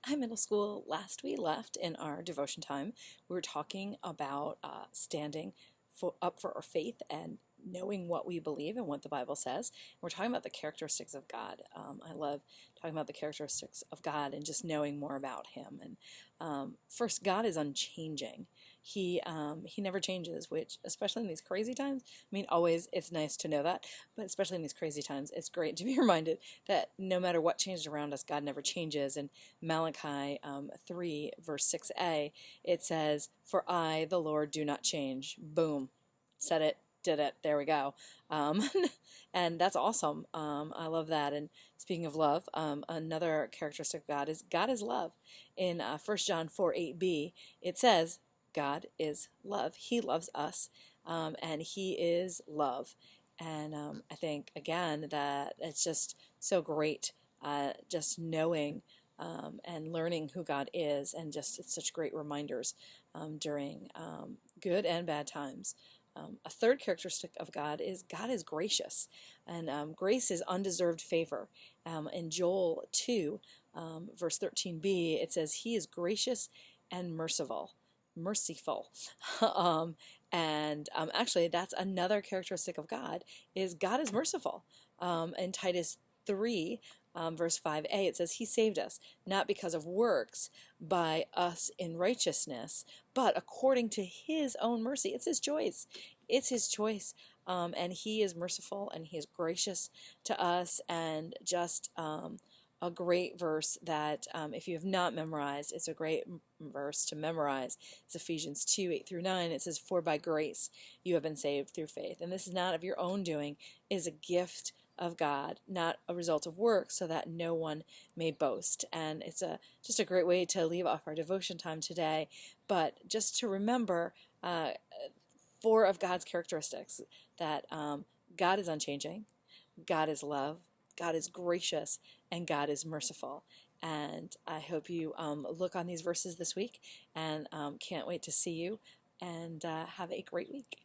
Hi, middle school. Last we left in our devotion time, we were talking about standing up for our faith and knowing what we believe and what the Bible says. We're talking about the characteristics of God. I love talking about the characteristics of God and just knowing more about Him. And first, God is unchanging. He never changes, which, especially in these crazy times, I mean, always it's nice to know that, but especially in these crazy times, it's great to be reminded that no matter what changes around us, God never changes. And Malachi 3, verse 6a, it says, "For I, the Lord, do not change." Boom. Said it, did it. There we go. And that's awesome. I love that. And speaking of love, another characteristic of God is love. In 1 John 4:8b, it says, God is love. He loves us, and He is love. And I think, again, that it's just so great just knowing and learning who God is, and just it's such great reminders during good and bad times. A third characteristic of God is gracious, and grace is undeserved favor. In Joel 2, verse 13b, it says, He is gracious and merciful. Actually, that's another characteristic of God is merciful. In Titus 3, verse 5a, it says, He saved us, not because of works, by us in righteousness, but according to His own mercy. It's His choice. It's His choice. And He is merciful, and He is gracious to us, and just a great verse that if you have not memorized, it's a great verse to memorize. It's Ephesians 2:8-9. It says, "For by grace you have been saved through faith. And this is not of your own doing, it is a gift of God, not a result of works, so that no one may boast." And it's just a great way to leave off our devotion time today. But just to remember 4 of God's characteristics, that God is unchanging, God is love, God is gracious, and God is merciful. And I hope you look on these verses this week, and can't wait to see you, and have a great week.